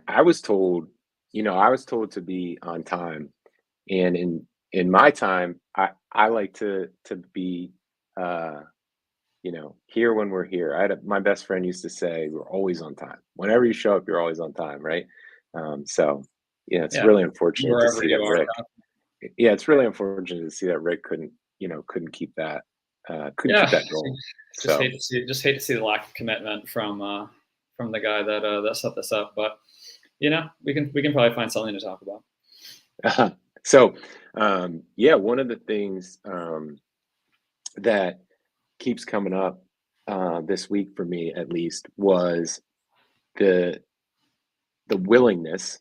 I was told, I was told to be on time, and in my time, I like to be, uh, here when we're here. My best friend used to say, "We're always on time. Whenever you show up, you're always on time," right? So, it's Yeah, really unfortunate to wherever see you that are. Rick. Yeah, it's really unfortunate to see that Rick couldn't keep that, Yeah, goal. just So, hate to see the lack of commitment from the guy that set this up. But we can probably find something to talk about. so, yeah, one of the things that keeps coming up this week for me, at least, was the willingness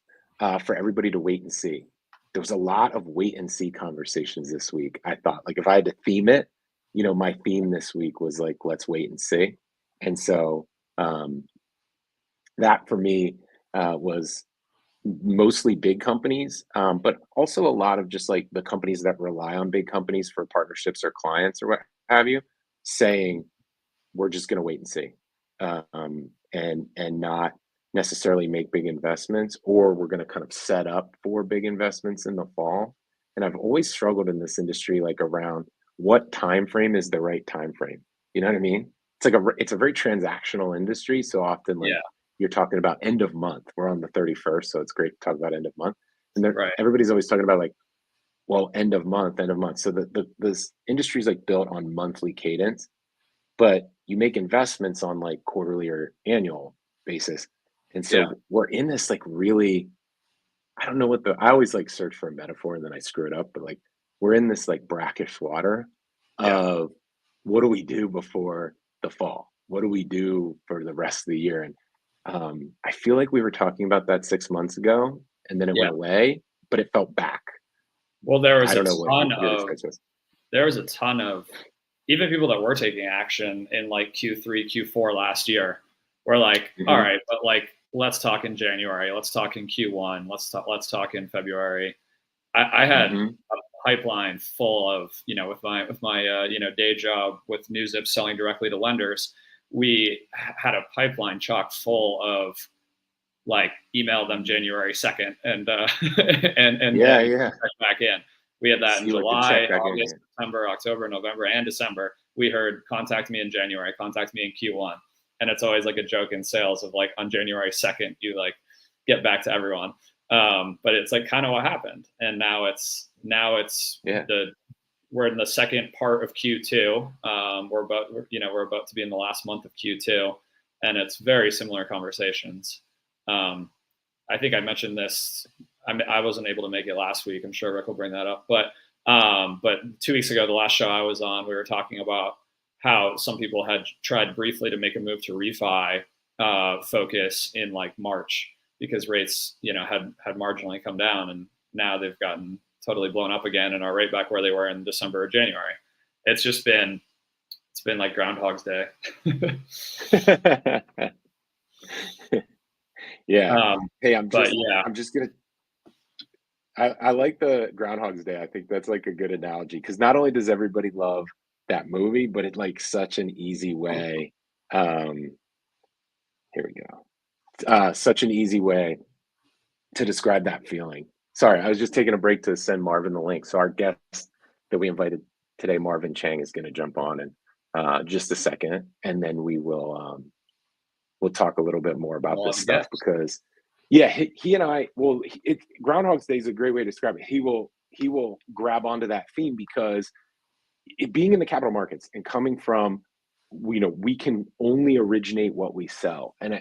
for everybody to wait and see. There was a lot of wait and see conversations this week. I thought, like, if I had to theme it, my theme this week was like, let's wait and see. And so um, that for me was mostly big companies, but also a lot of just like the companies that rely on big companies for partnerships or clients or what have you, saying we're just going to wait and see, and not necessarily make big investments, or we're going to kind of set up for big investments in the fall. And I've always struggled in this industry, like around what time frame is the right time frame. You know what I mean? It's a very transactional industry, so often like Yeah, you're talking about end of month. We're on the 31st, so it's great to talk about end of month. And right. everybody's always talking about like, well, end of month, end of month. So this industry is like built on monthly cadence, but you make investments on like quarterly or annual basis. And Yeah, so we're in this like really, I don't know I always like search for a metaphor and then I screw it up, but like we're in this like brackish water yeah. of what do we do before the fall? What do we do for the rest of the year? And I feel like we were talking about that 6 months ago and then it Yeah. went away, but it felt back. Well, there was I a don't know what ton your of experience was. there was a ton of even people that were taking action in like Q3, Q4 last year were like, all Hmm. right, but like let's talk in January, let's talk in Q1, let's talk in February. I had Hmm. a pipeline full of, with my day job with NewsZip selling directly to lenders. We had a pipeline chock full of like email them January 2nd and Yeah, yeah. check back in. We had that in See what the check July, back in August, here. September, October, November, and December. We heard contact me in January, contact me in Q1. And it's always like a joke in sales of like on January 2nd, you like get back to everyone. But it's like kind of what happened. And now it's Yeah. we're in the second part of Q2. We're about to be in the last month of Q2, and it's very similar conversations. Um, I think I mentioned this. I wasn't able to make it last week. I'm sure Rick will bring that up. But 2 weeks ago, the last show I was on, we were talking about how some people had tried briefly to make a move to refi focus in like March because rates, had marginally come down, and now they've gotten totally blown up again and are right back where they were in December or January. It's been like Groundhog's Day. Yeah. Hey, But yeah, I'm just gonna I like the Groundhog's Day. I think that's like a good analogy because not only does everybody love that movie, but it's like such an easy way. Um, here we go. Such an easy way to describe that feeling. Sorry, I was just taking a break to send Marvin the link. So our guest that we invited today, Marvin Chang, is going to jump on in just a second, and then we'll talk a little bit more about this well, stuff yes, because yeah, he and I, well, Groundhog's Day is a great way to describe it. He will grab onto that theme because being in the capital markets and coming from, we can only originate what we sell. And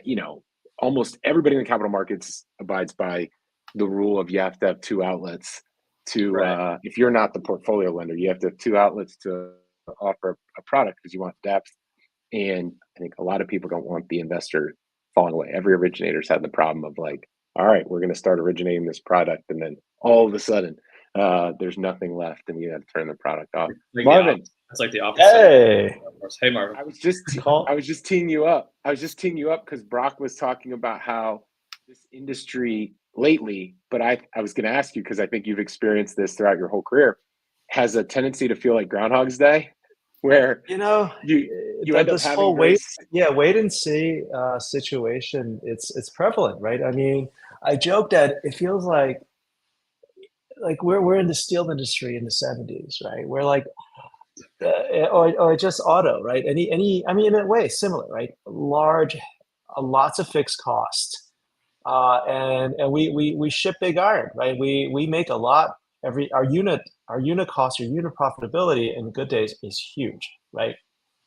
almost everybody in the capital markets abides by the rule of you have to have two outlets to right. if you're not the portfolio lender, you have to have two outlets to offer a product because you want depth. And I think a lot of people don't want the investor falling away. Every originator's had the problem of like, all right, we're going to start originating this product, and then all of a sudden, there's nothing left, and you have to turn the product off. Like the Marvin, opposite. It's like the opposite. Hey, Of course. Hey, Marvin. call. I was just teeing you up. I was just teeing you up because Brock was talking about how this industry lately, but I was going to ask you because I think you've experienced this throughout your whole career, has a tendency to feel like Groundhog's Day, where You know, you end up this having whole very wait and see situation. It's prevalent, right? I mean, I joke that it feels like we're in the steel industry in the 70s, right? We're like, or just auto, right? I mean, in a way, similar, right? Lots of fixed cost, and we ship big iron, right? We make a lot. Our unit cost, our unit profitability in good days is huge, right?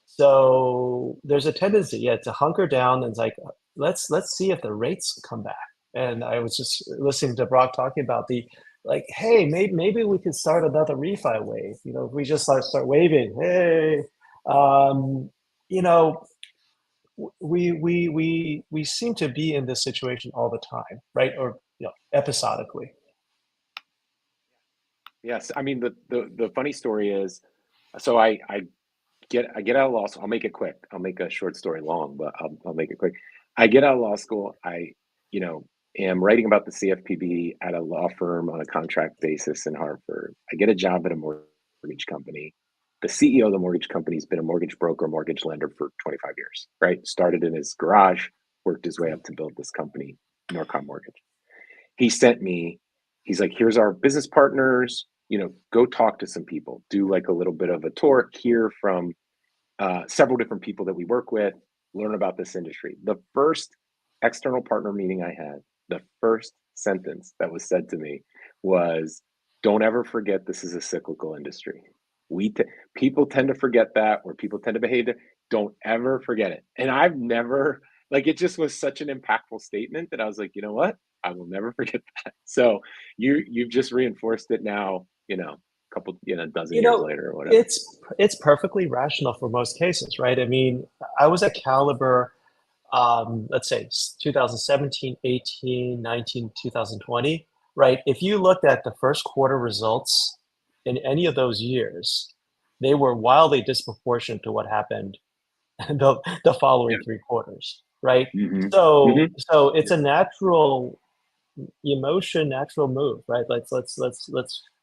So there's a tendency, yeah, to hunker down and it's like, let's see if the rates come back. And I was just listening to Brock talking about the like, hey, maybe we could start another refi wave. You know, if we just start waving, hey, um, you know, we seem to be in this situation all the time, right? Or episodically. Yes, I mean the funny story is, so I get out of law school. I'll make it quick. I'll make a short story long, but I'll make it quick. I get out of law school. I you know am writing about the CFPB at a law firm on a contract basis in Hartford. I get a job at a mortgage company. The CEO of the mortgage company has been a mortgage broker, mortgage lender for 25 years. Right, started in his garage, worked his way up to build this company, Norcom Mortgage. He sent me, he's like, here's our business partners, go talk to some people, do like a little bit of a tour, hear from several different people that we work with, learn about this industry. The first external partner meeting I had, the first sentence that was said to me was, don't ever forget this is a cyclical industry. People tend to forget that, or people tend to behave that. Don't ever forget it. And I've never, like, it just was such an impactful statement that I was like, you know what? I will never forget that. So you've just reinforced it now, couple, dozen years later or whatever. It's perfectly rational for most cases, right? I mean, I was at Caliber, let's say 2017, 18, 19, 2020, right? If you looked at the first quarter results in any of those years, they were wildly disproportionate to what happened the following three quarters, right? Mm-hmm. So Mm-hmm. so it's a natural natural move, right? Let's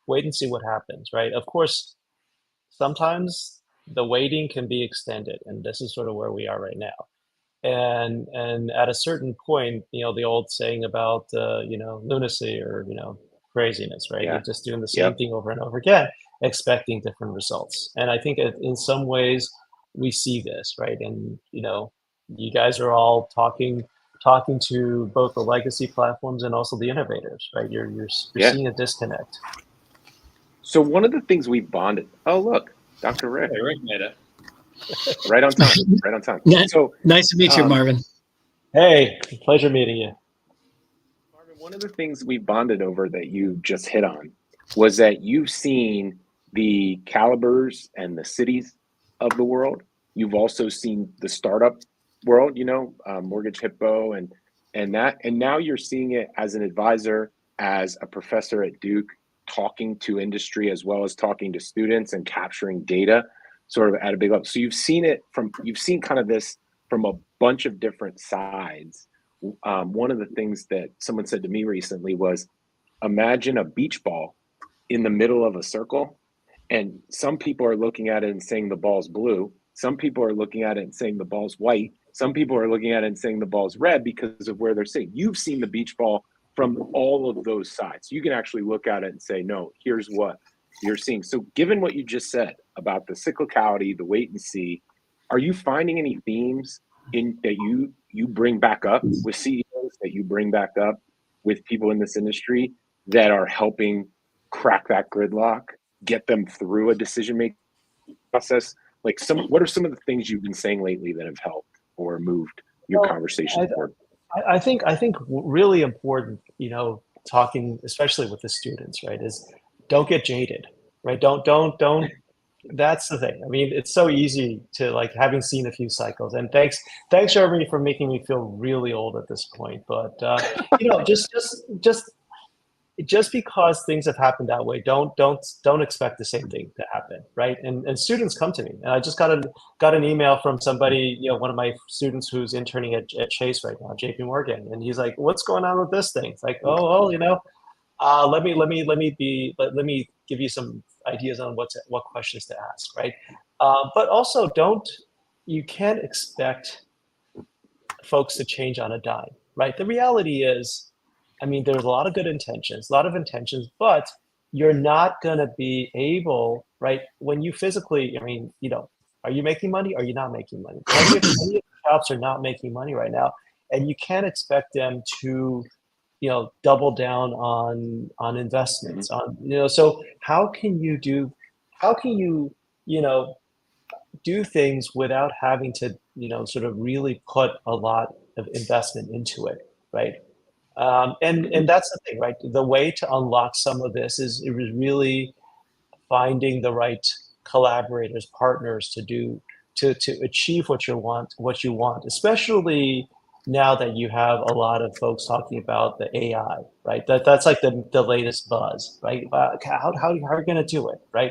wait and see what happens, right? Of course, sometimes the waiting can be extended, and this is sort of where we are right now. And at a certain point, the old saying about lunacy or craziness, right? Yeah. You're just doing the same thing over and over again, expecting different results. And I think in some ways we see this, right? And you guys are all talking to both the legacy platforms and also the innovators, right? You're seeing a disconnect. So one of the things we bonded. Oh, look, Dr. Rick. Hey, Rick made it. Right on time. Right on time. So nice to meet you, Marvin. Hey, pleasure meeting you. Marvin, one of the things we bonded over that you just hit on was that you've seen the Calibers and the cities of the world. You've also seen the startup world, MortgageHippo and that. And now you're seeing it as an advisor, as a professor at Duke, talking to industry as well as talking to students and capturing data sort of at a big level. So you've seen kind of this from a bunch of different sides. One of the things that someone said to me recently was, imagine a beach ball in the middle of a circle, and some people are looking at it and saying the ball's blue. Some people are looking at it and saying the ball's white. Some people are looking at it and saying the ball's red because of where they're sitting. You've seen the beach ball from all of those sides. You can actually look at it and say, no, here's what you're seeing. So given what you just said about the cyclicality, the wait and see, are you finding any themes that you bring back up with CEOs, that you bring back up with people in this industry that are helping crack that gridlock, get them through a decision-making process? Like, what are some of the things you've been saying lately that have helped or moved your conversation forward? I think really important, talking, especially with the students, right, is don't get jaded, right? Don't. That's the thing. I mean, it's so easy to, like, having seen a few cycles. And thanks, Jeremy, for making me feel really old at this point. But just because things have happened that way, don't expect the same thing to happen, right? And students come to me, and I just got an email from somebody, one of my students who's interning at Chase right now, JP Morgan, and he's like, "What's going on with this thing?" It's like, oh, let me give you some ideas on what questions to ask, right? But also, you can't expect folks to change on a dime, right? The reality is, I mean, there's a lot of good intentions, but you're not going to be able, right? When you physically, I mean, are you making money? Or are you not making money? Plenty of shops are not making money right now, and you can't expect them to, double down on investments. So how can do things without having to, sort of really put a lot of investment into it, right? And that's the thing, right? The way to unlock some of this is really finding the right collaborators, partners to achieve what you want, especially now that you have a lot of folks talking about the AI, right? That's like the latest buzz, right? How are you going to do it, right?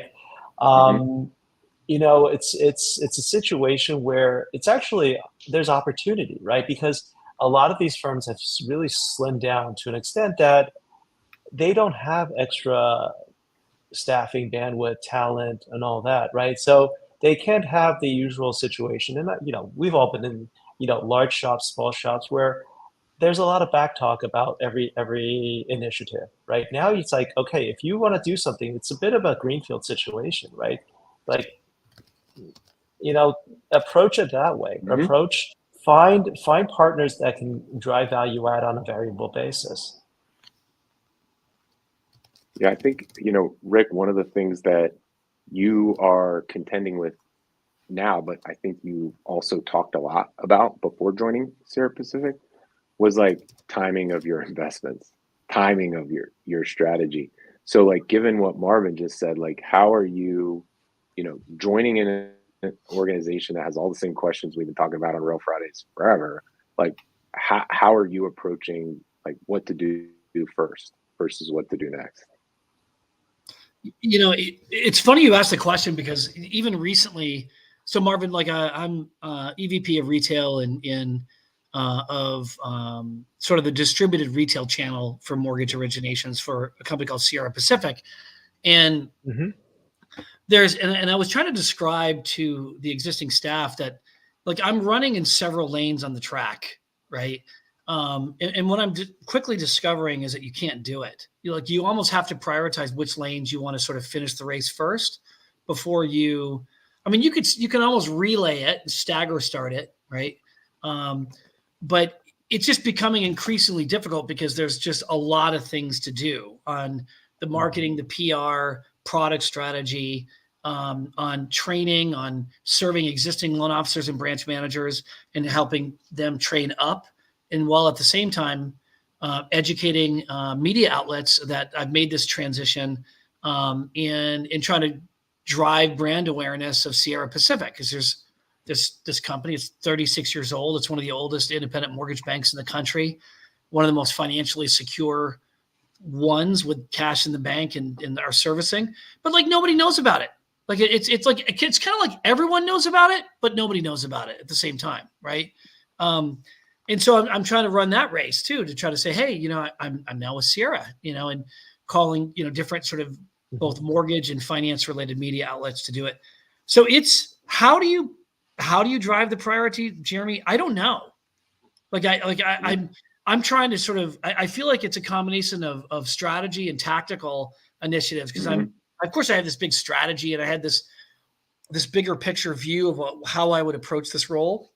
Um, it's a situation where it's actually there's opportunity, right? Because a lot of these firms have really slimmed down to an extent that they don't have extra staffing, bandwidth, talent, and all that, right? So they can't have the usual situation. And we've all been in large shops, small shops where there's a lot of back talk about every initiative. Right now, it's like, okay, if you want to do something, it's a bit of a greenfield situation, right? Like, approach it that way. Find partners that can drive value add on a variable basis. Yeah, I think, Rick, one of the things that you are contending with now, but I think you also talked a lot about before joining Sierra Pacific, was like timing of your investments, timing of your strategy. So like, given what Marvin just said, like, how are you, joining in an organization that has all the same questions we've been talking about on Real Fridays forever? Like, how are you approaching like what to do first versus what to do next? It's funny you asked the question, because even recently, so Marvin, like I'm EVP of retail of sort of the distributed retail channel for mortgage originations for a company called Sierra Pacific. And and I was trying to describe to the existing staff that, like, I'm running in several lanes on the track, right? And what I'm quickly discovering is that you can't do it. You almost have to prioritize which lanes you want to sort of finish the race first before you can almost relay it and stagger start it, right? But it's just becoming increasingly difficult because there's just a lot of things to do on the marketing, the PR, product strategy, on training, on serving existing loan officers and branch managers and helping them train up. And while at the same time, educating media outlets that I've made this transition and trying to drive brand awareness of Sierra Pacific, because there's this company. It's 36 years old. It's one of the oldest independent mortgage banks in the country, one of the most financially secure ones with cash in the bank and our servicing. But like, nobody knows about it. Like it's kind of like everyone knows about it, but nobody knows about it at the same time, right? And so I'm trying to run that race too, to try to say, hey, I'm now with Sierra, and calling, different sort of both mortgage and finance related media outlets to do it. So it's how do you drive the priority, Jeremy? I don't know. I'm trying to sort of, I feel like it's a combination of strategy and tactical initiatives, because of course I have this big strategy and I had this bigger picture view of how I would approach this role.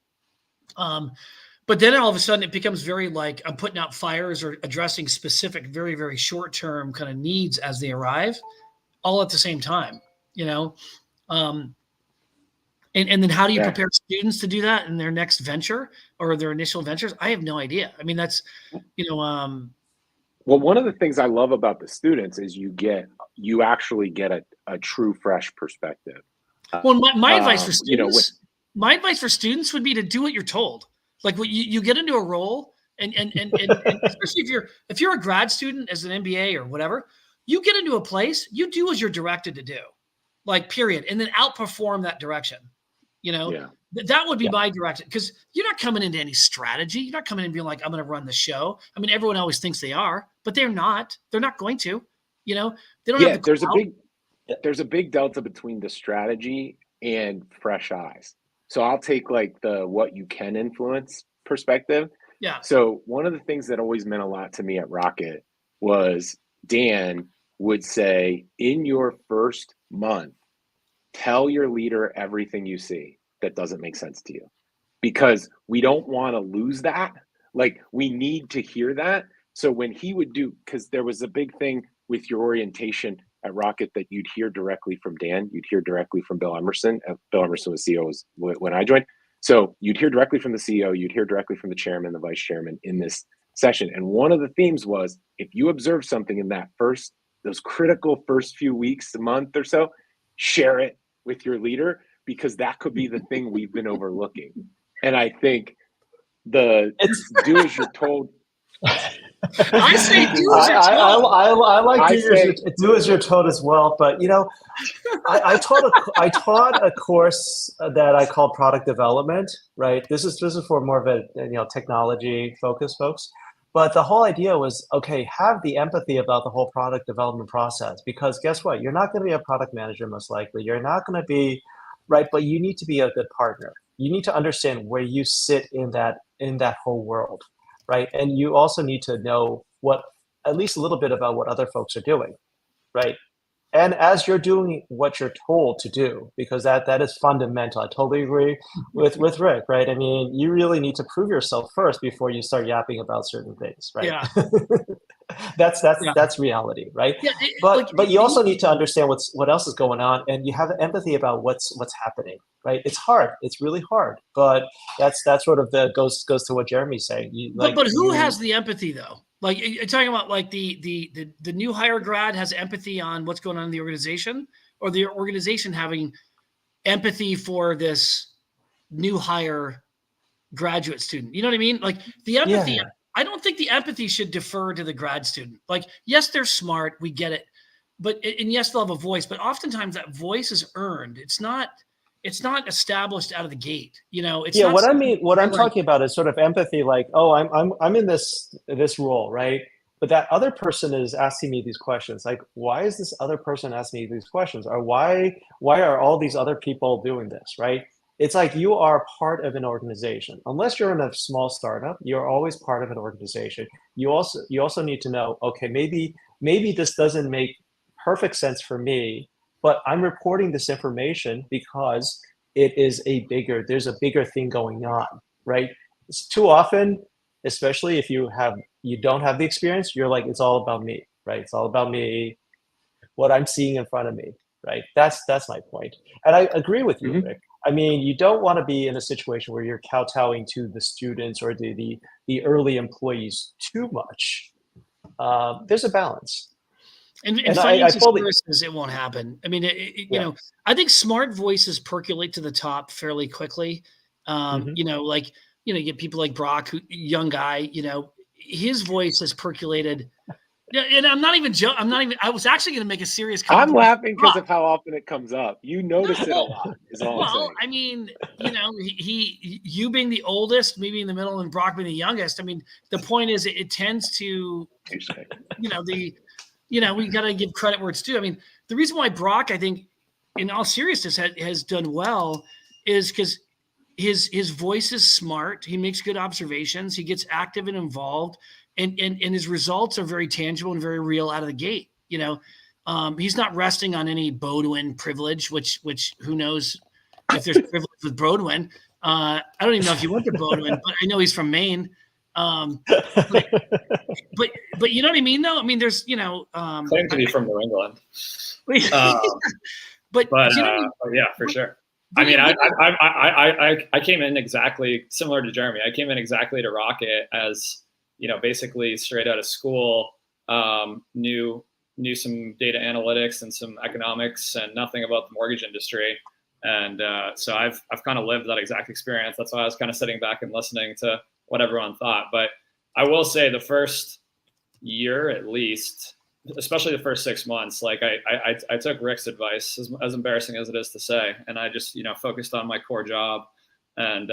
But then all of a sudden it becomes very like I'm putting out fires or addressing specific, very, very short-term kind of needs as they arrive, all at the same time, and then how do you prepare students to do that in their next venture or their initial ventures? I have no idea. I mean, that's, well, one of the things I love about the students is you actually get a true, fresh perspective. Well, my advice for students, would be to do what you're told. Like, what you get into a role, and especially if you're a grad student as an MBA or whatever, you get into a place, you do as you're directed to do, like, period, and then outperform that direction. That would be my direction, because you're not coming into any strategy. You're not coming in being like, I'm going to run the show. I mean, everyone always thinks they are, but they're not. They're not going to. They don't have the there's a big delta between the strategy and fresh eyes. So I'll take like the what you can influence perspective. Yeah. So one of the things that always meant a lot to me at Rocket was Dan would say, in your first month, tell your leader everything you see that doesn't make sense to you, because we don't want to lose that. Like, we need to hear that. So when he would do, because there was a big thing with your orientation at Rocket that you'd hear directly from Dan, you'd hear directly from Bill Emerson. Bill Emerson was CEO when I joined. So you'd hear directly from the CEO, you'd hear directly from the chairman, the vice chairman in this session. And one of the themes was, if you observe something in those critical first few weeks, a month or so, share it with your leader, because that could be the thing we've been overlooking. And I think it's do as you're told. I say do as you're told. I like do as you're told as well. But, you know, I taught a course that I called product development, right? This is for more of a, you know, technology focused folks. But the whole idea was, okay, have the empathy about the whole product development process, because guess what? You're not going to be a product manager, most likely. You're not going to be, right? But you need to be a good partner. You need to understand where you sit in that whole world, right? And you also need to know at least a little bit about what other folks are doing, right? And as you're doing what you're told to do, because that is fundamental. I totally agree with Rick, right? I mean, you really need to prove yourself first before you start yapping about certain things, right? Yeah. That's reality, right? Yeah, but you also need to understand what else is going on, and you have empathy about what's happening, right? It's hard. It's really hard, but that's sort of goes to what Jeremy's saying. But who has the empathy though? Like, you're talking about like the new hire grad has empathy on what's going on in the organization, or the organization having empathy for this new hire graduate student. You know what I mean? Like, the empathy, yeah. I don't think the empathy should defer to the grad student. Like, yes, they're smart. We get it. And yes, they'll have a voice, but oftentimes that voice is earned. It's not established out of the gate. You know, it's not what I'm talking about is sort of empathy, like, oh, I'm in this role, right? But that other person is asking me these questions. Like, why is this other person asking me these questions? Or why are all these other people doing this, right? It's like, you are part of an organization. Unless you're in a small startup, you're always part of an organization. You also need to know, okay, maybe this doesn't make perfect sense for me, but I'm reporting this information because there's a bigger thing going on, right? It's too often, especially if you don't have the experience, you're like, it's all about me, right? It's all about me, what I'm seeing in front of me, right? That's my point. And I agree with you, Rick. I mean, you don't want to be in a situation where you're kowtowing to the students or the early employees too much. There's a balance. And financial services, it won't happen. I mean, you know, I think smart voices percolate to the top fairly quickly. You know, like, you know, you get people like Brock, young guy, you know, his voice has percolated. And I'm not even joking. I was actually going to make a serious comment. I'm laughing because of how often it comes up. You notice it a lot, is all I'm saying. Well, I mean, you know, you being the oldest, me being the middle, and Brock being the youngest. I mean, the point is, it tends to, you know, we got to give credit where it's due. I mean, the reason why Brock, I think, in all seriousness, has done well is because his voice is smart. He makes good observations. He gets active and involved. And his results are very tangible and very real out of the gate. You know, he's not resting on any Bodwin privilege, which who knows if there's privilege with Bodwin. I don't even know if he went to Bodwin, but I know he's from Maine. But you know what I mean, though. I mean, there's, you know, claim to be from New England. But you know, yeah, for sure. I mean, I came in exactly similar to Jeremy. I came in exactly to Rocket as, you know, basically straight out of school, knew some data analytics and some economics and nothing about the mortgage industry. And so I've kind of lived that exact experience. That's why I was kind of sitting back and listening to what everyone thought. But I will say the first year, at least, especially the first 6 months, like I took Rick's advice, as embarrassing as it is to say, and I just, you know, focused on my core job and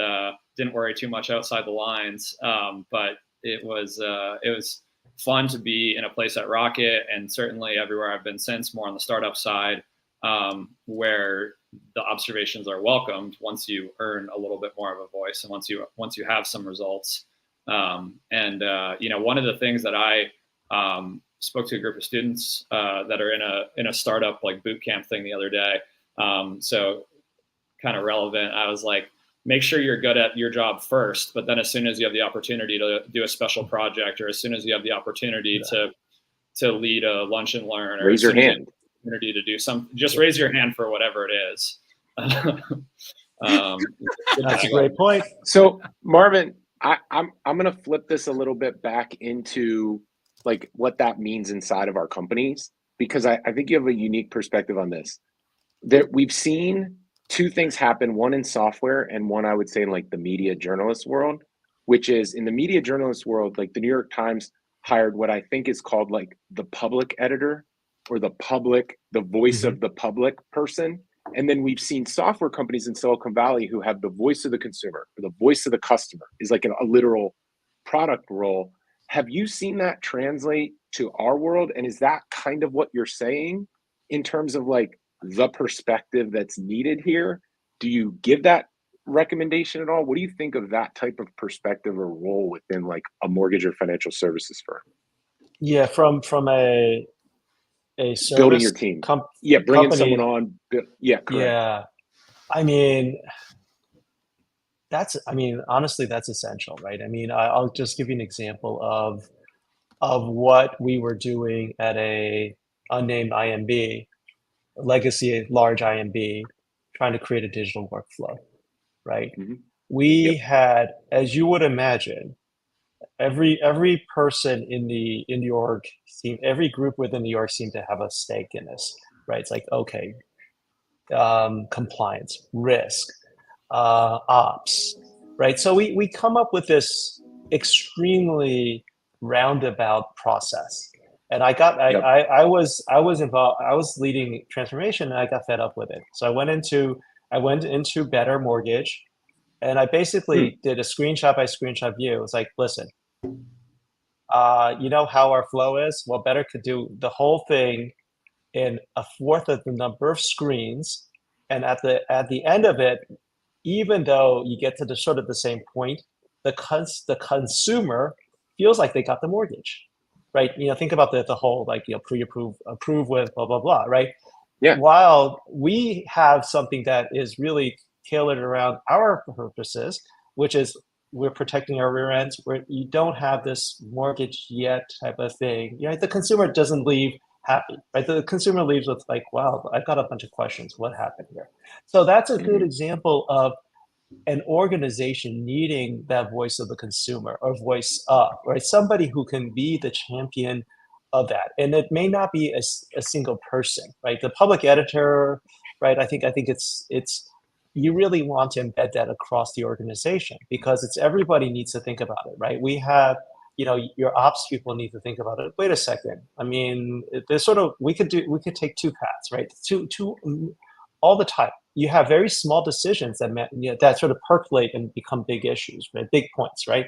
didn't worry too much outside the lines. But it was fun to be in a place at Rocket, and certainly everywhere I've been since, more on the startup side, where the observations are welcomed once you earn a little bit more of a voice, and once you have some results. One of the things that I spoke to a group of students that are in a startup like boot camp thing the other day. So kind of relevant. I was like, make sure you're good at your job first, but then as soon as you have the opportunity to do a special project, or as soon as you have the opportunity to lead a lunch and learn, or raise your hand. Opportunity to do something, just raise your hand for whatever it is. That's a great point. So Marvin, I'm going to flip this a little bit back into like what that means inside of our companies, because I think you have a unique perspective on this. That we've seen two things happen, one in software and one I would say in like the media journalist world, which is in the media journalist world, like the New York Times hired what I think is called like the public editor, or the voice of the public person. And then we've seen software companies in Silicon Valley who have the voice of the consumer, or the voice of the customer, is like a literal product role. Have you seen that translate to our world? And is that kind of what you're saying in terms of like the perspective that's needed here? Do you give that recommendation at all? What do you think of that type of perspective or role within like a mortgage or financial services firm? Yeah, from a service building your team. Bringing company, someone on. Yeah, correct. Yeah, I mean, honestly, that's essential, right? I mean, I'll just give you an example of what we were doing at a unnamed IMB, legacy large IMB, trying to create a digital workflow, right? We had, as you would imagine, every person in the org team, every group within the org seemed to have a stake in this, right? It's like, okay, compliance, risk, ops, right? So we come up with this extremely roundabout process. And I was involved, I was leading transformation, and I got fed up with it. So I went into Better Mortgage, and I basically did a screenshot by screenshot view. It's like, listen, you know how our flow is? Well, Better could do the whole thing in a fourth of the number of screens. And at the end of it, even though you get to the sort of the same point, the consumer feels like they got the mortgage, right? Think about the whole like pre-approve, approve with blah blah blah, right? Yeah. While we have something that is really tailored around our purposes, which is we're protecting our rear ends, where you don't have this mortgage yet type of thing. The consumer doesn't leave happy, right? The consumer leaves with like, wow, I've got a bunch of questions. What happened here? So that's a good example of an organization needing that voice of the consumer, or voice up, right? Somebody who can be the champion of that. And it may not be a single person, right? The public editor, right? I think it's you really want to embed that across the organization, because it's everybody needs to think about it, right? We have, your ops people need to think about it. Wait a second. I mean, there's we could take two paths, right? Two all the time. You have very small decisions that sort of percolate and become big issues, right? Big points, right?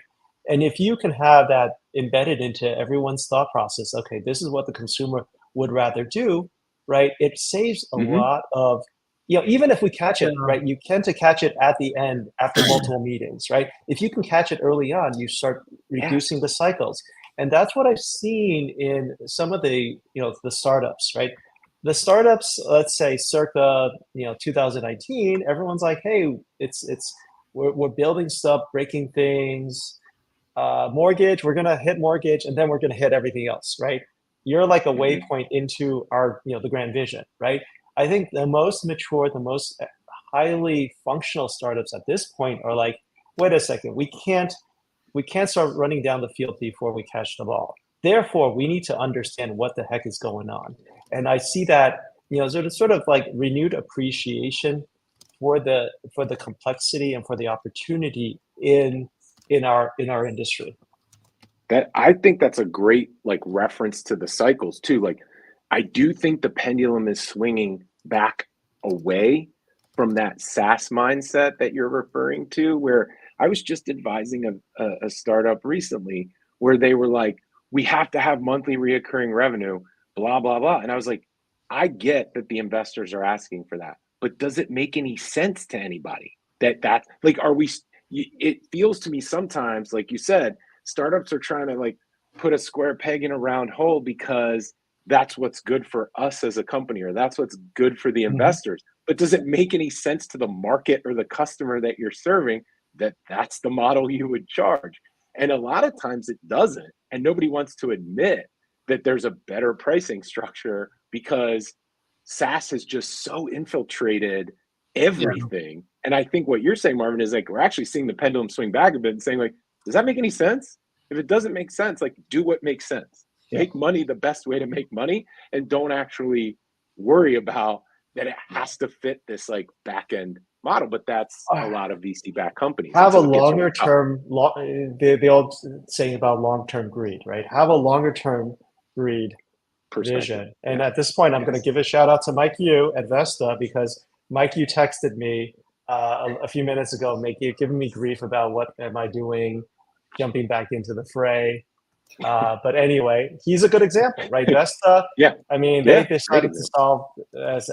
And if you can have that embedded into everyone's thought process, okay, this is what the consumer would rather do, right? It saves a lot of, even if we catch it, right? You tend to catch it at the end after multiple meetings, right? If you can catch it early on, you start reducing the cycles. And that's what I've seen in some of the, the startups, right? The startups, let's say circa, 2019, everyone's like, hey, we're building stuff, breaking things, mortgage, we're going to hit mortgage, and then we're going to hit everything else, right? You're like a waypoint into our, the grand vision, right? I think the most mature, the most highly functional startups at this point are like, wait a second, we can't start running down the field before we catch the ball. Therefore, we need to understand what the heck is going on. And I see that, sort of like renewed appreciation for the complexity and for the opportunity in our industry. That, I think that's a great like reference to the cycles too. Like, I do think the pendulum is swinging back away from that SaaS mindset that you're referring to, where I was just advising a startup recently where they were like, we have to have monthly reoccurring revenue, blah, blah, blah. And I was like, I get that the investors are asking for that, but does it make any sense to anybody that like, it feels to me sometimes, like you said, startups are trying to like put a square peg in a round hole because that's what's good for us as a company, or that's what's good for the investors. But does it make any sense to the market or the customer that you're serving that that's the model you would charge? And a lot of times it doesn't. And nobody wants to admit that there's a better pricing structure because SaaS has just so infiltrated everything. And I think what you're saying, Marvin, is like we're actually seeing the pendulum swing back a bit and saying like, does that make any sense? If it doesn't make sense, like do what makes sense. Make money the best way to make money, and don't actually worry about that it has to fit this like back end model. But that's a lot of VC backed companies. Have a longer term, the old saying about long term greed, right? Have a longer term greed vision. And at this point, I'm going to give a shout out to Mike Yu at Vesta, because Mike Yu texted me a few minutes ago, giving me grief about what am I doing, jumping back into the fray. But anyway, he's a good example, right? Vesta, I mean, they decided to solve, as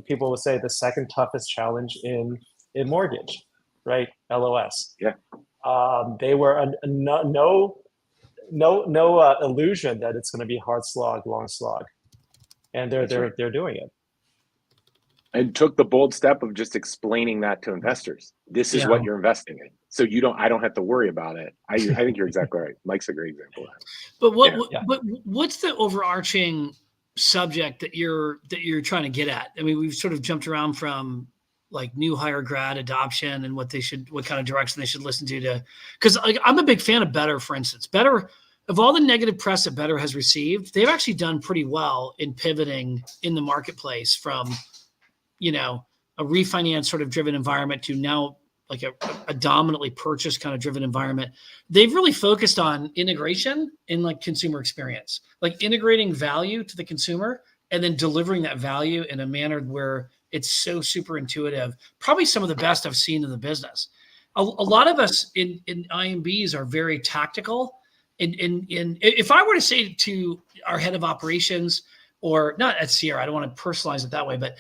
people would say, the second toughest challenge in mortgage, right? LOS. They were no illusion that it's going to be hard slog, long slog, and they're doing it. And took the bold step of just explaining that to investors. This is what you're investing in. So I don't have to worry about it. I think you're exactly right. Mike's a great example of that. But what's the overarching subject that you're trying to get at? I mean, we've sort of jumped around from like new hire grad adoption and what kind of direction they should listen to, because like, I'm a big fan of Better, for instance. Better, of all the negative press that Better has received, they've actually done pretty well in pivoting in the marketplace from, a refinance sort of driven environment to now like a dominantly purchase kind of driven environment. They've really focused on integration and like consumer experience, like integrating value to the consumer and then delivering that value in a manner where it's so super intuitive. Probably some of the best I've seen in the business. A lot of us in IMBs are very tactical. And if I were to say to our head of operations, or not at Sierra, I don't want to personalize it that way, but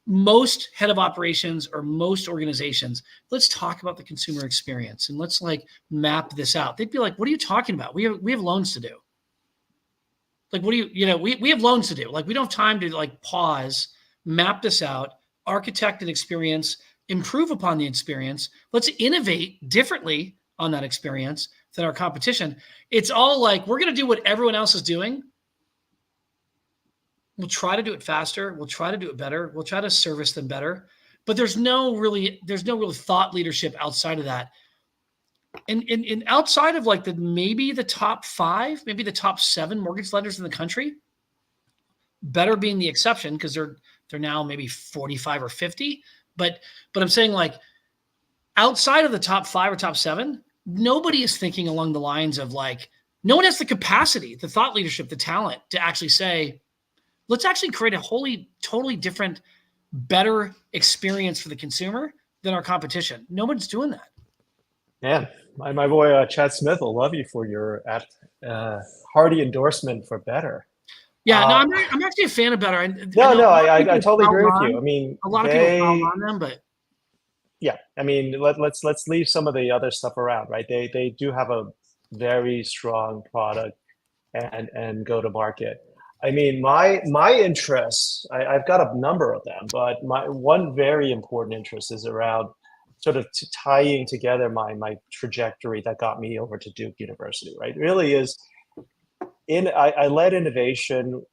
most head of operations or most organizations, let's talk about the consumer experience and let's like map this out. They'd be like, what are you talking about? We have loans to do. Like, what do we have loans to do. Like, we don't have time to like pause, map this out, architect an experience, improve upon the experience. Let's innovate differently on that experience than our competition. It's all like, we're going to do what everyone else is doing. We'll try to do it faster. We'll try to do it better. We'll try to service them better. But there's no real thought leadership outside of that. And outside of like maybe the top 5, maybe the top 7 mortgage lenders in the country, Better being the exception because they're now maybe 45 or 50. But I'm saying like outside of the top 5 or top 7, nobody is thinking along the lines of like, no one has the capacity, the thought leadership, the talent to actually say, let's actually create a totally different, better experience for the consumer than our competition. No one's doing that. Man, my boy Chad Smith will love you for your hearty endorsement for Better. Yeah, no, I'm actually a fan of Better. I totally agree with you. I mean, a lot of people follow on them, but yeah, I mean, let's leave some of the other stuff around, right? They do have a very strong product and go to market. I mean, my interests, I've got a number of them, but my one very important interest is around sort of tying together my trajectory that got me over to Duke University, right? It really is. I led innovation,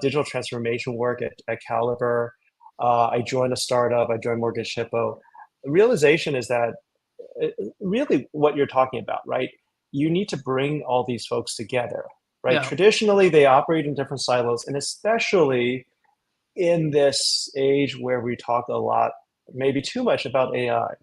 digital transformation work at Caliber. I joined a startup. I joined MortgageHippo. The realization is that really what you're talking about, right? You need to bring all these folks together. Right. Yeah. Traditionally, they operate in different silos, and especially in this age where we talk a lot, maybe too much about AI,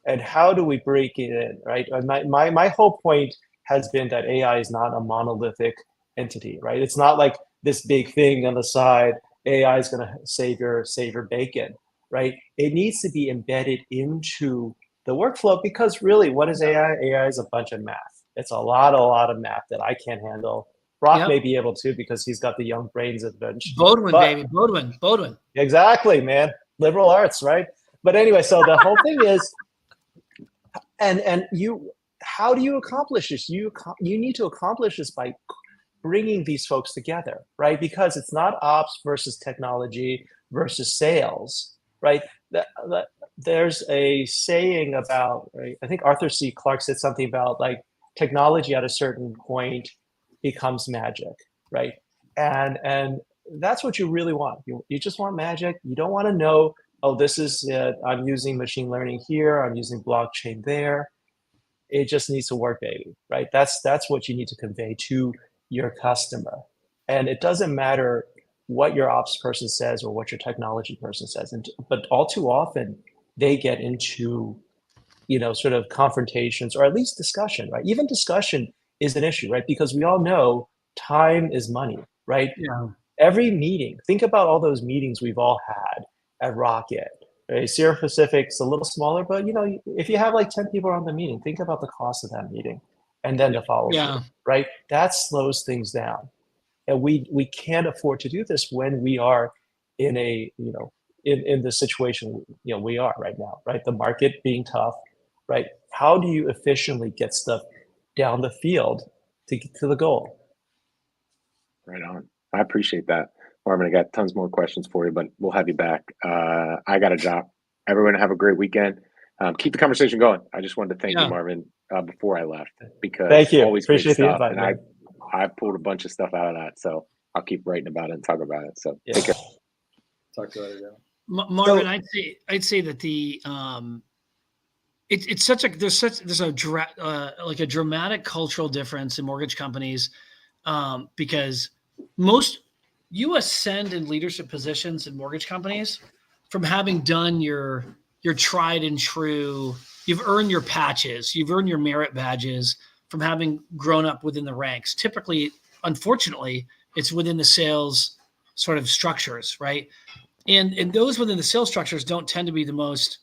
and how do we break it in, right? My whole point has been that AI is not a monolithic entity, right? It's not like this big thing on the side. AI is going to save your bacon, right? It needs to be embedded into the workflow because really, what is AI? AI is a bunch of math. It's a lot of math that I can't handle. Roque may be able to because he's got the young brains at the bench. Bodwin. Exactly, man. Liberal arts, right? But anyway, so the whole thing is, and you, how do you accomplish this? You need to accomplish this by bringing these folks together, right? Because it's not ops versus technology versus sales, right? There's a saying about, right? I think Arthur C. Clarke said something about like technology at a certain point becomes magic, right? And that's what you really want. You just want magic. You don't want to know, oh, this is I'm using machine learning here, I'm using blockchain there. It just needs to work, baby, right? That's what you need to convey to your customer. And it doesn't matter what your ops person says or what your technology person says. But all too often, they get into, sort of confrontations or at least discussion, right? Even discussion is an issue, right? Because we all know time is money, right? Yeah. Every meeting, think about all those meetings we've all had at Rocket. Right? Sierra Pacific's a little smaller, but if you have like 10 people on the meeting, think about the cost of that meeting and then the follow-through, right? That slows things down. And we can't afford to do this when we are in a, in the situation, we are right now, right? The market being tough, right? How do you efficiently get stuff down the field to get to the goal? Right on. I appreciate that. Marvin, I got tons more questions for you, but we'll have you back. I got to drop. Everyone have a great weekend. Keep the conversation going. I just wanted to thank you, Marvin, before I left, because thank you. Always appreciate great the stuff. invite. And I pulled a bunch of stuff out of that, so I'll keep writing about it and talk about it. So take care. Talk to you later. Marvin, I'd say that the it's such a there's a dramatic cultural difference in mortgage companies, because most you ascend in leadership positions in mortgage companies from having done your tried and true. You've earned your patches, you've earned your merit badges from having grown up within the ranks. Typically, unfortunately, it's within the sales sort of structures, right? And those within the sales structures don't tend to be the most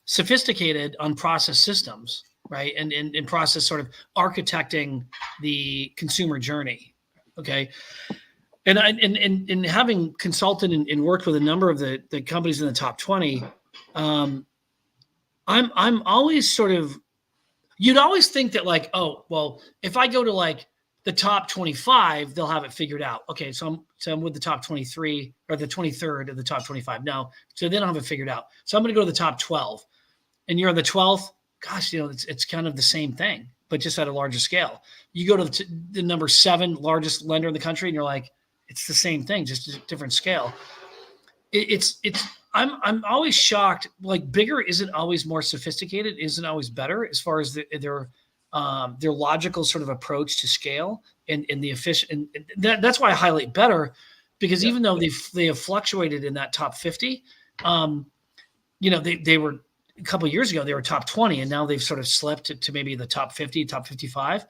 sophisticated on process systems, right? And in process sort of architecting the consumer journey. Okay. And having consulted and worked with a number of the companies in the top 20, I'm always sort of, you'd always think that like, oh, well, if I go to like the top 25, they'll have it figured out. Okay, so I'm with the top 23 or the 23rd of the top 25. No, so they don't have it figured out. So I'm going to go to the top 12, and you're on the 12th. Gosh, it's kind of the same thing, but just at a larger scale. You go to the number 7 largest lender in the country, and you're like, it's the same thing, just a different scale. I'm always shocked. Like, bigger isn't always more sophisticated, isn't always better as far as their logical sort of approach to scale and the efficient. And that's why I highlight better, because even though they have fluctuated in that top 50, they were a couple of years ago, they were top 20, and now they've sort of slipped to maybe the top 50, top 55.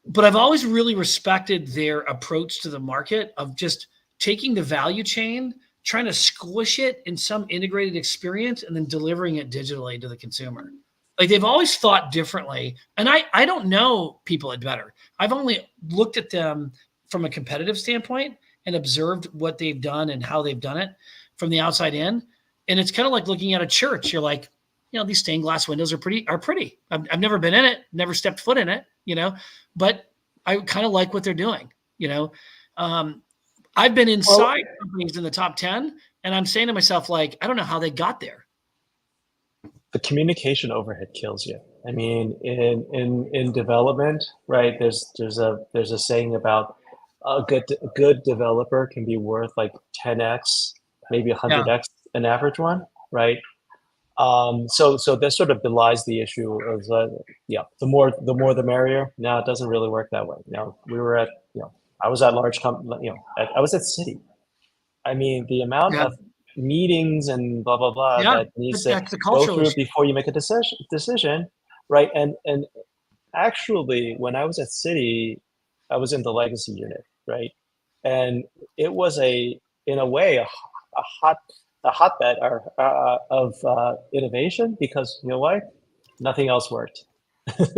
But I've always really respected their approach to the market of just taking the value chain, trying to squish it in some integrated experience, and then delivering it digitally to the consumer. Like, they've always thought differently. And I don't know people at Better. I've only looked at them from a competitive standpoint and observed what they've done and how they've done it from the outside in. And it's kind of like looking at a church. You're like, these stained glass windows are pretty. I've never been in it, never stepped foot in it, but I kind of like what they're doing. I've been inside companies in the top 10, and I'm saying to myself, like, I don't know how they got there. The communication overhead kills you. I mean, in development, right? There's a saying about a good developer can be worth like 10x, maybe 100x an average one, right? So that sort of belies the issue of the more the merrier. No, it doesn't really work that way. We were at I was at large company. I was at Citi. I mean, the amount of meetings and blah blah blah that needs to go through before you make a decision, right? And actually, when I was at Citi, I was in the legacy unit, right? And it was in a way a hotbed of innovation, because you know what? Nothing else worked.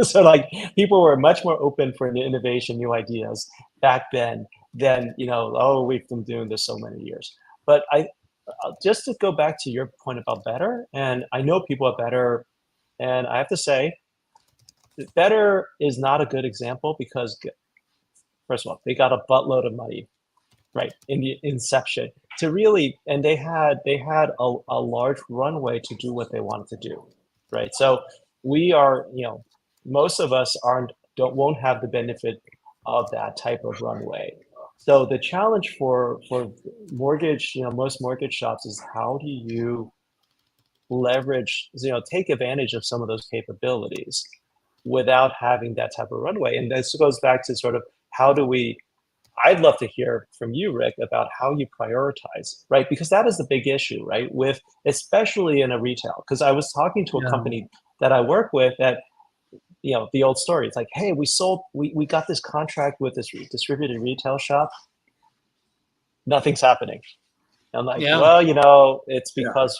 So like, people were much more open for new innovation, new ideas back then than we've been doing this so many years. But just to go back to your point about Better, and I know people at Better, and I have to say, better is not a good example because, first of all, they got a buttload of money, right, in the inception to really, and they had a large runway to do what they wanted to do, right? So we are, most of us won't have the benefit of that type of runway. So the challenge for mortgage, most mortgage shops is how do you leverage, take advantage of some of those capabilities without having that type of runway. And this goes back to sort of I'd love to hear from you, Rick, about how you prioritize, right? Because that is the big issue, right? Especially in a retail, because I was talking to a company that I work with that, the old story. It's like, hey, we got this contract with this distributed retail shop. Nothing's happening. I'm like, well, it's because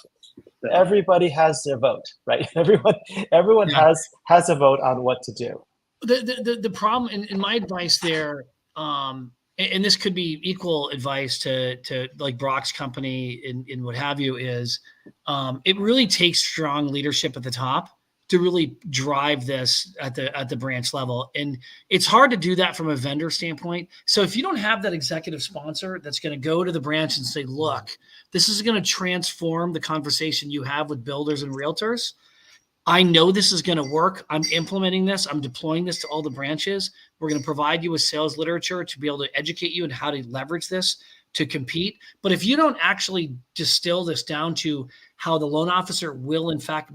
everybody has their vote, right? Everyone has a vote on what to do. The problem, in my advice there, and this could be equal advice to like Brock's company and what have you, is it really takes strong leadership at the top to really drive this at the branch level. And it's hard to do that from a vendor standpoint. So if you don't have that executive sponsor that's going to go to the branch and say, look, this is going to transform the conversation you have with builders and realtors. I know this is going to work. I'm implementing this. I'm deploying this to all the branches. We're going to provide you with sales literature to be able to educate you on how to leverage this to compete. But if you don't actually distill this down to how the loan officer will, in fact,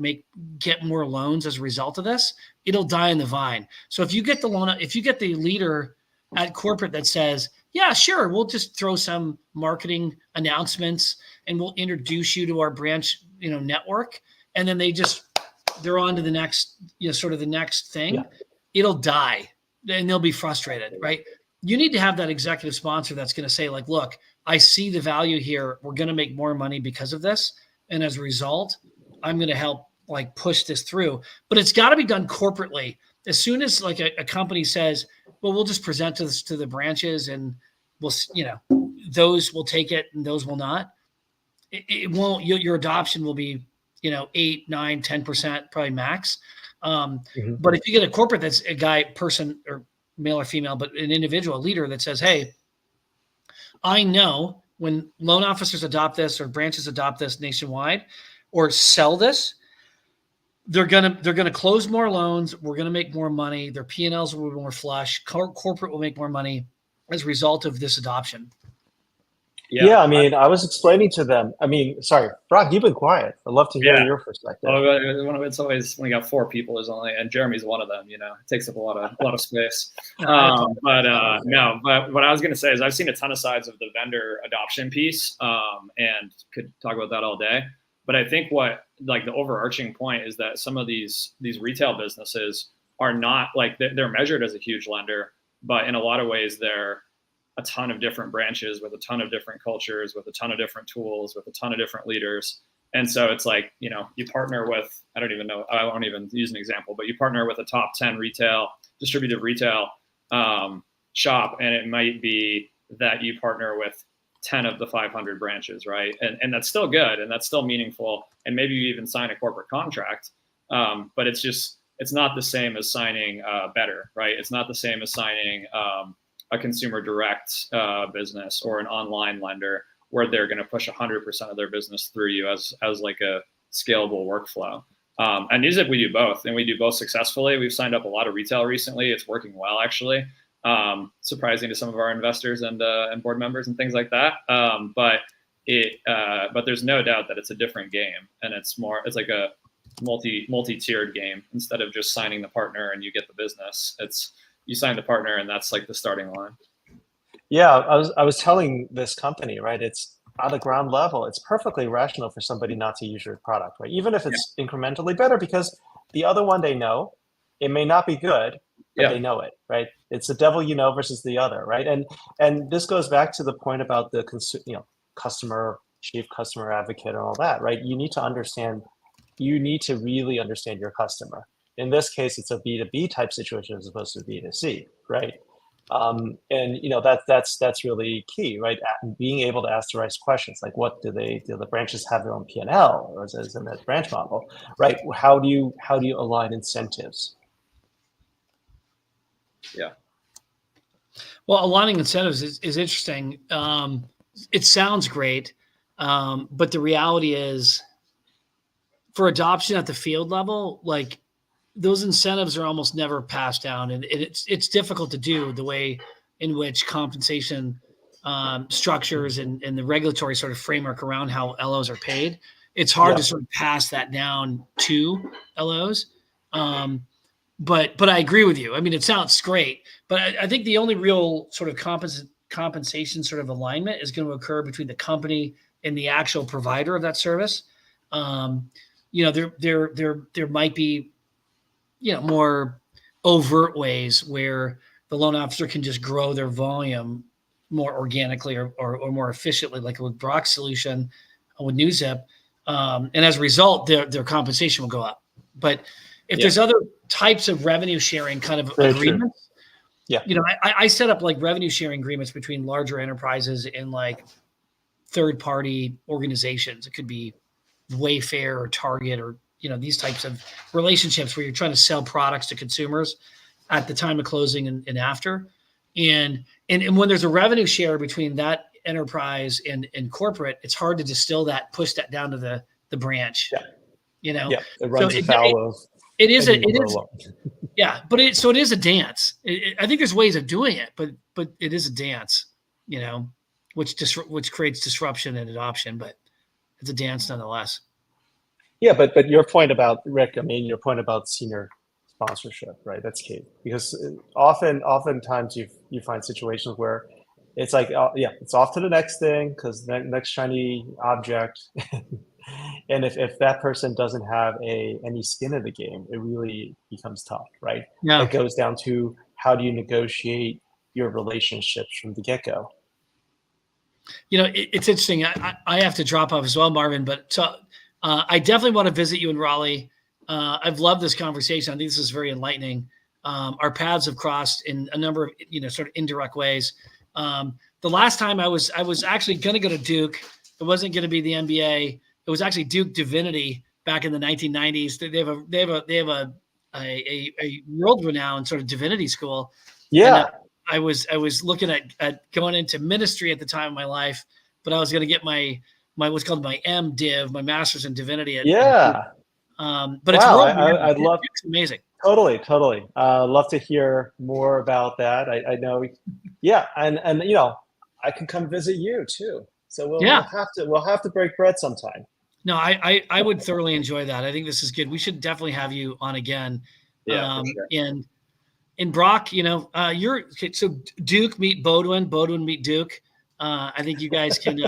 get more loans as a result of this, it'll die in the vine. So if you get the leader at corporate that says, yeah, sure, we'll just throw some marketing announcements and we'll introduce you to our branch, network, and then they're on to the next, sort of the next thing, it'll die and they'll be frustrated, right? You need to have that executive sponsor that's going to say, like, look, I see the value here. We're going to make more money because of this. And as a result, I'm going to help push this through, but it's got to be done corporately. As soon as a company says, well, we'll just present this to the branches and we'll, those will take it and those will not, it won't, your adoption will be, 8, 9, 10%, probably max. But if you get a corporate that's a person or male or female, but an individual leader that says, hey, I know when loan officers adopt this or branches adopt this nationwide or sell this, they're gonna close more loans. We're gonna make more money. Their P&Ls will be more flush. Corporate will make more money as a result of this adoption. Yeah, I mean, I was explaining to them. I mean, sorry, Brock, you've been quiet. I'd love to hear your perspective. Well, it's always when you got 4 people, and Jeremy's one of them. It takes up a lot of space. But what I was going to say is I've seen a ton of sides of the vendor adoption piece, and could talk about that all day. But I think the overarching point is that some of these retail businesses are not they're measured as a huge lender, but in a lot of ways they're a ton of different branches with a ton of different cultures, with a ton of different tools, with a ton of different leaders. And so it's you partner with, I won't even use an example, but you partner with a top 10 distributed retail shop. And it might be that you partner with 10 of the 500 branches, right? And that's still good. And that's still meaningful. And maybe you even sign a corporate contract. But it's not the same as signing Better, right? It's not the same as signing a consumer direct business or an online lender where they're going to push 100% of their business through you as a scalable workflow. And Newsip, we do both, and we do both successfully. We've signed up a lot of retail recently. It's working well, actually, surprising to some of our investors and board members and things like that. But there's no doubt that it's a different game, and it's like a multi-tiered game. Instead of just signing the partner and you get the business, you sign the partner and that's the starting line. Yeah, I was telling this company, right? It's at the ground level. It's perfectly rational for somebody not to use your product, right? Even if it's incrementally better, because the other one they know, it may not be good, but they know it, right? It's the devil you know versus the other, right? And this goes back to the point about the chief customer advocate and all that, right? You need to really understand your customer. In this case, it's a B2B type situation as opposed to B2C, right? And that's really key, right? Being able to ask the right questions, like what do the branches have their own P&L, or is it in that branch model, right? How do you align incentives? Yeah. Well, aligning incentives is interesting. It sounds great, but the reality is, for adoption at the field level, like those incentives are almost never passed down, and it's difficult to do the way in which compensation structures and the regulatory sort of framework around how LOs are paid. It's hard to sort of pass that down to LOs. But I agree with you. I mean, it sounds great, but I think the only real sort of compensation sort of alignment is going to occur between the company and the actual provider of that service. There might be, more overt ways where the loan officer can just grow their volume more organically or more efficiently, like with Brock's solution with NewZip. And as a result, their compensation will go up. But if there's other types of revenue sharing kind of agreements, I set up like revenue sharing agreements between larger enterprises and like third party organizations. It could be Wayfair or Target or, these types of relationships where you're trying to sell products to consumers at the time of closing and after. And when there's a revenue share between that enterprise and corporate, it's hard to distill that, push that down to the branch. It runs afoul of. It is, but it is a dance. I think there's ways of doing it, but it is a dance, which creates disruption and adoption, but it's a dance nonetheless. Yeah, but your point about Rick, your point about senior sponsorship, right? That's key, because oftentimes you find situations where it's like, it's off to the next thing because the next shiny object. And if that person doesn't have any skin in the game, it really becomes tough, right? Yeah. It goes down to how do you negotiate your relationships from the get-go. It's interesting. I have to drop off as well, Marvin, but so I definitely want to visit you in Raleigh. I've loved this conversation. I think this is very enlightening. Our paths have crossed in a number of, sort of indirect ways. The last time I was actually going to go to Duke. It wasn't going to be the MBA. It was actually Duke Divinity back in the 1990s. They have a world-renowned sort of divinity school. Yeah. And I was looking at going into ministry at the time of my life, but I was going to get my what's called my MDiv, my master's in divinity. But it's I'd love. It's amazing. Totally. Love to hear more about that. I know. Yeah, and I can come visit you too. So we'll have to break bread sometime. No, I would thoroughly enjoy that. I think this is good. We should definitely have you on again. Yeah. Sure. And Brock, so Duke meet Bodwin meet Duke. I think you guys can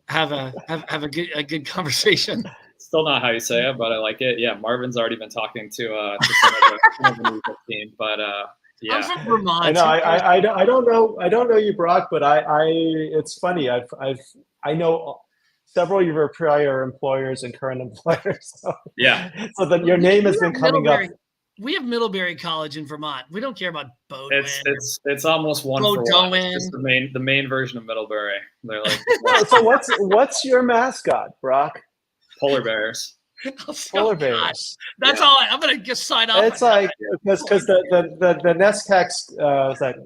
have a good conversation. Still not how you say it, but I like it. Yeah, Marvin's already been talking to some of the music team, but yeah. I'm from Vermont. I know. I don't know you, Brock, but it's funny. I know several of your prior employers and current employers. So, so that your name has been coming up. We have Middlebury College in Vermont. We don't care about Bodwin. It's almost one for one. It's just the main version of Middlebury. They're like. So what's your mascot, Brock? Polar bears. Polar bears. That's all. I'm gonna just sign off. It's like because the Nest text was like